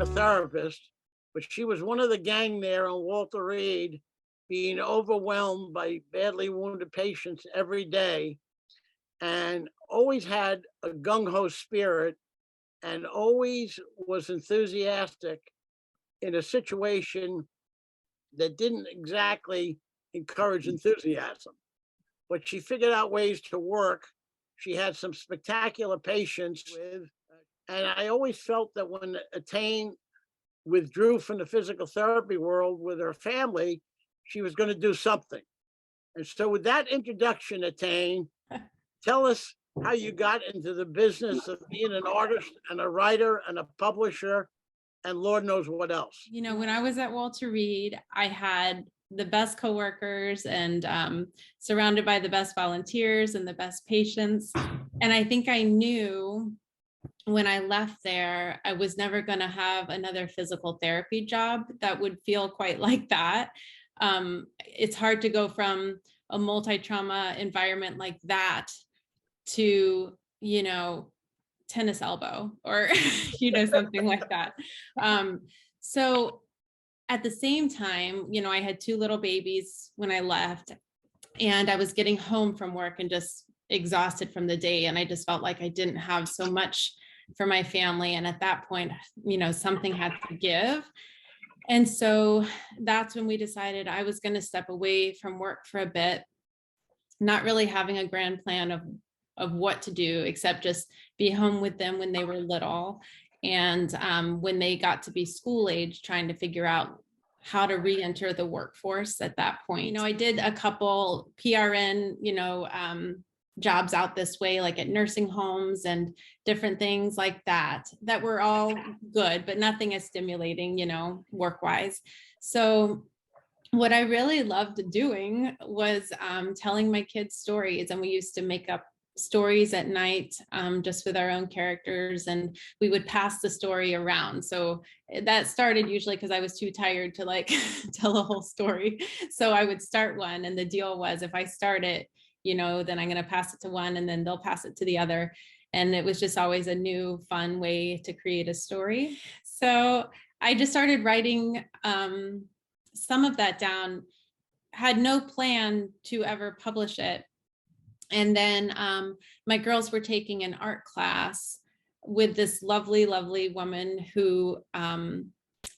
a therapist, but she was one of the gang there on Walter Reed, being overwhelmed by badly wounded patients every day, and always had a gung ho spirit and always was enthusiastic in a situation that didn't exactly encourage enthusiasm. But she figured out ways to work. She had some spectacular patients with, and I always felt that when Etaine withdrew from the physical therapy world with her family, she was going to do something. And so, with that introduction, Etaine, tell us how you got into the business of being an artist and a writer and a publisher and Lord knows what else. You know, when I was at Walter Reed, I had the best coworkers and surrounded by the best volunteers and the best patients. And I think I knew when I left there, I was never going to have another physical therapy job that would feel quite like that. It's hard to go from a multi-trauma environment like that to, you know, tennis elbow or, you know, something like that. So at the same time, you know, I had two little babies when I left, and I was getting home from work and just exhausted from the day. And I just felt like I didn't have so much for my family. And at that point, you know, something had to give. And so that's when we decided I was going to step away from work for a bit, not really having a grand plan of what to do, except just be home with them when they were little. And when they got to be school age, trying to figure out how to re-enter the workforce at that point. You know, I did a couple PRN, you know, jobs out this way, like at nursing homes and different things like that, that were all good, but nothing as stimulating, you know, work-wise. So what I really loved doing was telling my kids stories, and we used to make up stories at night just with our own characters, and we would pass the story around. So that started usually because I was too tired to like tell a whole story. So I would start one, and the deal was if I start it, you know, then I'm going to pass it to one and then they'll pass it to the other. And it was just always a new fun way to create a story. So I just started writing some of that down, had no plan to ever publish it. And then my girls were taking an art class with this lovely, lovely woman who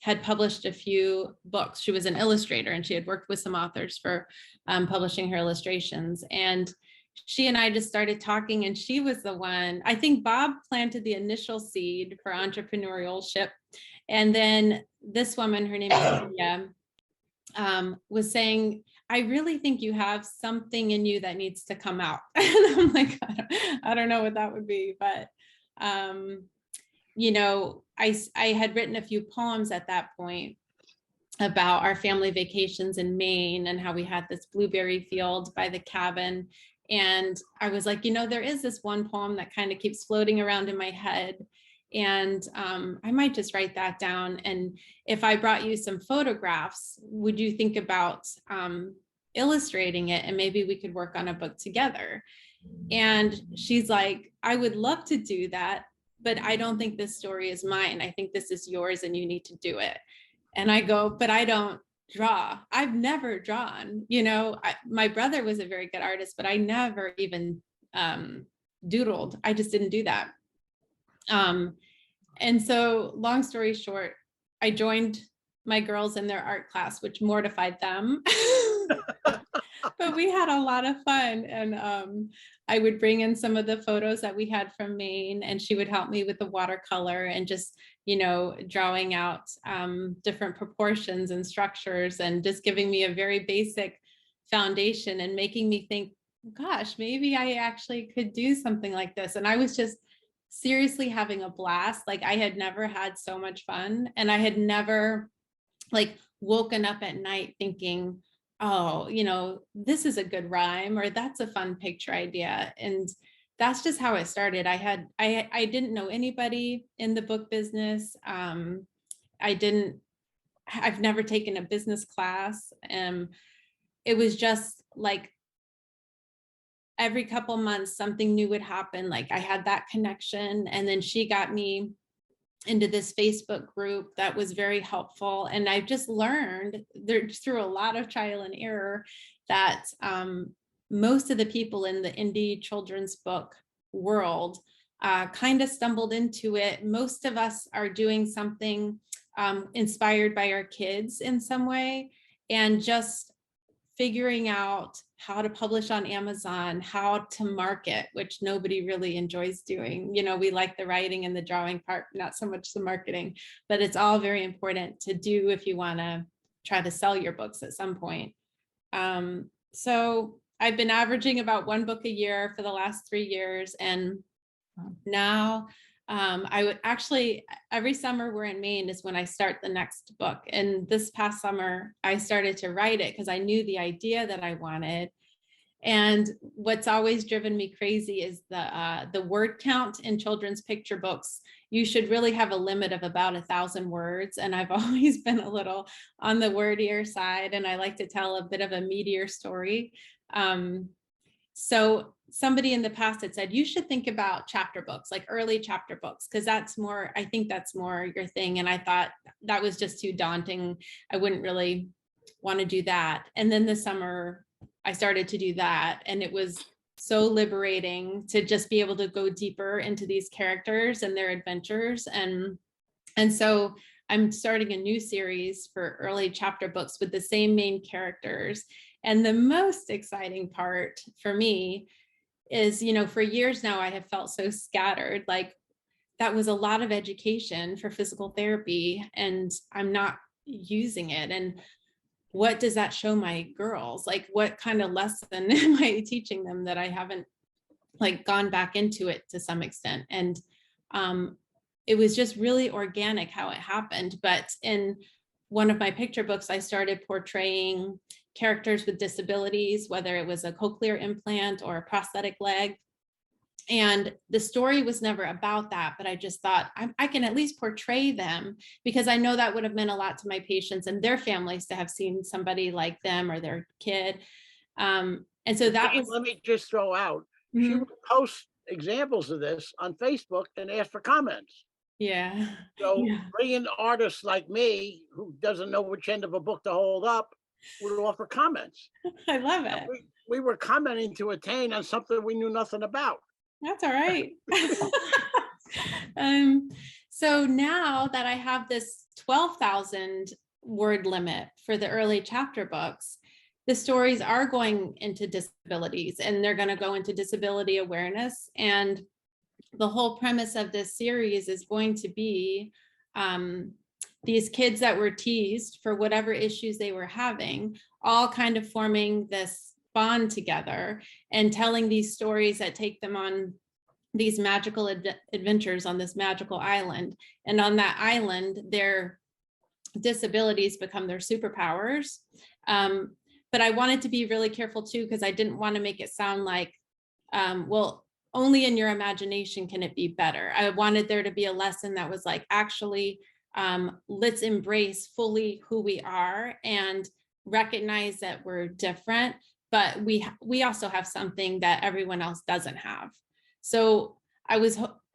had published a few books. She was an illustrator, and she had worked with some authors for publishing her illustrations. And she and I just started talking, and she was the one, I think Bob planted the initial seed for entrepreneurship. And then this woman, her name is Sonia, was saying, I really think you have something in you that needs to come out. And I'm like, I don't know what that would be, but you know, I had written a few poems at that point about our family vacations in Maine and how we had this blueberry field by the cabin. And I was like, you know, there is this one poem that kind of keeps floating around in my head. And I might just write that down. And if I brought you some photographs, would you think about illustrating it, and maybe we could work on a book together? And she's like, I would love to do that, but I don't think this story is mine. I think this is yours and you need to do it. And I go, but I don't draw. I've never drawn, you know, my brother was a very good artist, but I never even doodled. I just didn't do that. And so long story short, I joined my girls in their art class, which mortified them. But we had a lot of fun. And I would bring in some of the photos that we had from Maine, and she would help me with the watercolor and just, you know, drawing out different proportions and structures, and just giving me a very basic foundation and making me think, gosh, maybe I actually could do something like this. And I was just seriously having a blast. Like I had never had so much fun, and I had never like woken up at night thinking, oh, you know, this is a good rhyme, or that's a fun picture idea. And that's just how it started. I didn't know anybody in the book business. I've never taken a business class. It was just like every couple months something new would happen. Like I had that connection, and then she got me into this Facebook group that was very helpful. And I've just learned there through a lot of trial and error that most of the people in the indie children's book world kind of stumbled into it. Most of us are doing something inspired by our kids in some way, and just figuring out how to publish on Amazon, how to market, which nobody really enjoys doing. You know, we like the writing and the drawing part, not so much the marketing, but it's all very important to do if you want to try to sell your books at some point. So I've been averaging about 1 book a year for the last 3 years. And now I would actually, every summer we're in Maine is when I start the next book. And this past summer, I started to write it because I knew the idea that I wanted. And what's always driven me crazy is the word count in children's picture books. You should really have a limit of about 1,000 words. And I've always been a little on the wordier side, and I like to tell a bit of a meatier story. So somebody in the past had said, you should think about chapter books, like early chapter books, because that's more, I think that's more your thing. And I thought that was just too daunting. I wouldn't really want to do that. And then this summer, I started to do that. And it was so liberating to just be able to go deeper into these characters and their adventures. And so I'm starting a new series for early chapter books with the same main characters. And the most exciting part for me is, you know, for years now, I have felt so scattered. Like that was a lot of education for physical therapy, and I'm not using it. And what does that show my girls? Like, what kind of lesson am I teaching them that I haven't like gone back into it to some extent? And it was just really organic how it happened. But in one of my picture books, I started portraying characters with disabilities, whether it was a cochlear implant or a prosthetic leg. And the story was never about that, but I just thought I can at least portray them, because I know that would have meant a lot to my patients and their families to have seen somebody like them or their kid. And so that was. Let me just throw out, she Mhm. would post examples of this on Facebook and ask for comments. Yeah. So Yeah. bringing artists like me, who doesn't know which end of a book to hold up, would offer comments. I love And it. we were commenting to Etaine on something we knew nothing about. That's all right. um, so now that I have this 12,000 word limit for the early chapter books, the stories are going into disabilities, and they're going to go into disability awareness. And the whole premise of this series is going to be these kids that were teased for whatever issues they were having, all kind of forming this bond together and telling these stories that take them on these magical adventures on this magical island. And on that island, their disabilities become their superpowers. But I wanted to be really careful too, because I didn't want to make it sound like, well, only in your imagination can it be better. I wanted there to be a lesson that was like, actually, let's embrace fully who we are and recognize that we're different, but we also have something that everyone else doesn't have. So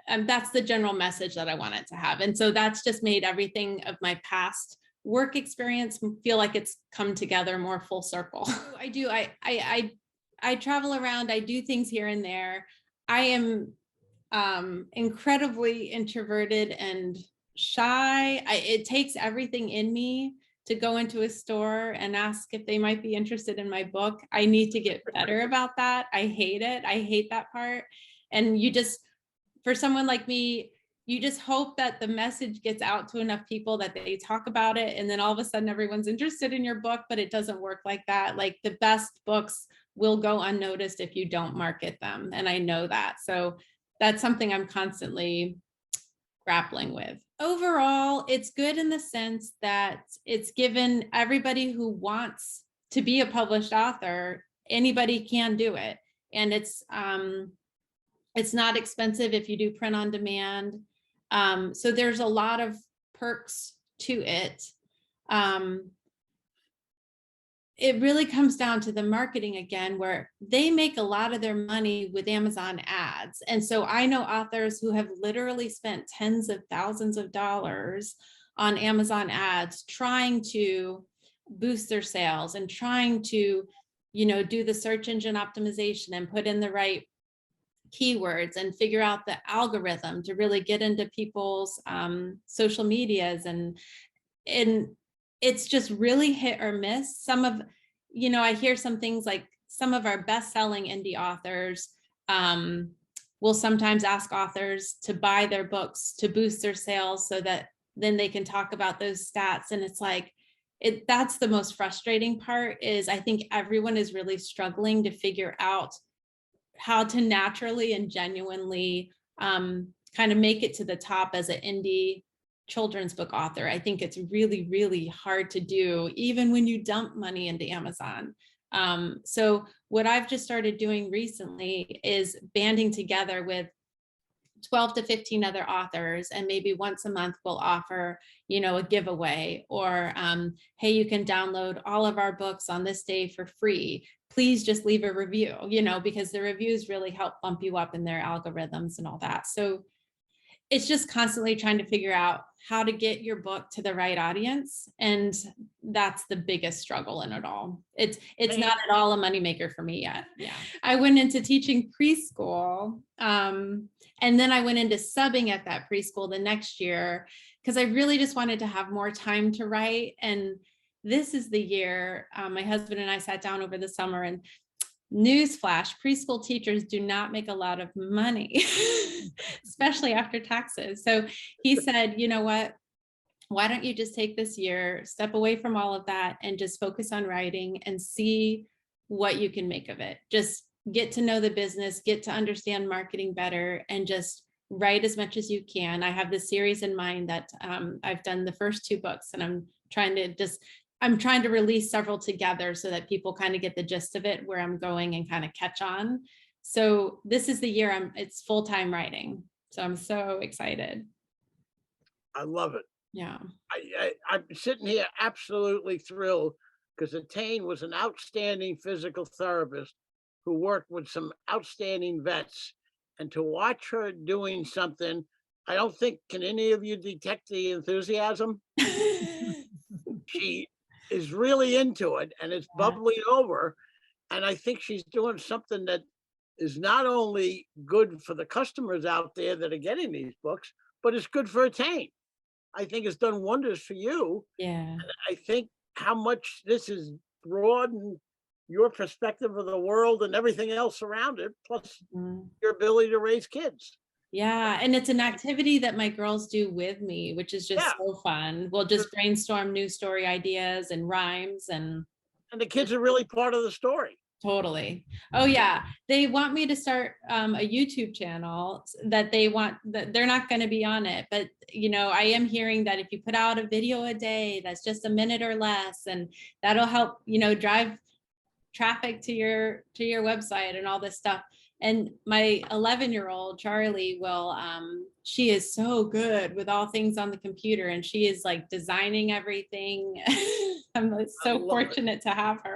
that's the general message that I wanted to have. And so that's just made everything of my past work experience feel like it's come together more full circle. I do. I travel around. I do things here and there. I am incredibly introverted and shy. It takes everything in me to go into a store and ask if they might be interested in my book. I need to get better about that. I hate it. I hate that part. And for someone like me, you just hope that the message gets out to enough people that they talk about it. And then all of a sudden everyone's interested in your book, but it doesn't work like that. Like the best books will go unnoticed if you don't market them. And I know that. So that's something I'm constantly grappling with. Overall, it's good in the sense that it's given everybody who wants to be a published author, anybody can do it. And it's not expensive if you do print on demand. So there's a lot of perks to it. it really comes down to the marketing again, where they make a lot of their money with Amazon ads. And so I know authors who have literally spent tens of thousands of dollars on Amazon ads trying to boost their sales and trying to, do the search engine optimization and put in the right keywords and figure out the algorithm to really get into people's social medias. And it's just really hit or miss. I hear some things like some of our best-selling indie authors will sometimes ask authors to buy their books to boost their sales so that then they can talk about those stats. And it's like, that's the most frustrating part, is I think everyone is really struggling to figure out how to naturally and genuinely kind of make it to the top as an indie children's book author. I think it's really, really hard to do, even when you dump money into Amazon. So what I've just started doing recently is banding together with 12 to 15 other authors, and maybe once a month we'll offer, a giveaway, or hey, you can download all of our books on this day for free. Please just leave a review, because the reviews really help bump you up in their algorithms and all that. So it's just constantly trying to figure out how to get your book to the right audience. And that's the biggest struggle in it all. It's not at all a moneymaker for me yet. Yeah. I went into teaching preschool. And then I went into subbing at that preschool the next year, because I really just wanted to have more time to write. And this is the year my husband and I sat down over the summer, and newsflash, preschool teachers do not make a lot of money, especially after taxes. So he said, you know what, why don't you just take this year, step away from all of that, and just focus on writing and see what you can make of it. Just get to know the business, get to understand marketing better, and just write as much as you can. I have this series in mind that I've done the first 2 books, and I'm trying to release several together so that people kind of get the gist of it, where I'm going, and kind of catch on. So this is the year it's full-time writing. So I'm so excited. I love it. Yeah. I'm sitting here absolutely thrilled, because Etaine was an outstanding physical therapist who worked with some outstanding vets. And to watch her doing something, I don't think, can any of you detect the enthusiasm? She is really into it, and it's bubbling over. And I think she's doing something that is not only good for the customers out there that are getting these books, but it's good for Etaine. I think it's done wonders for you. Yeah. And I think how much this has broadened your perspective of the world and everything else around it, plus your ability to raise kids. Yeah. And it's an activity that my girls do with me, which is just so fun. We'll just brainstorm new story ideas and rhymes, and the kids are really part of the story. Totally. Oh yeah. They want me to start a YouTube channel that they're not going to be on it. But, I am hearing that if you put out a video a day, that's just a minute or less, and that'll help, drive traffic to your website and all this stuff. And my 11-year-old Charlie she is so good with all things on the computer, and she is like designing everything. I'm so fortunate to have her.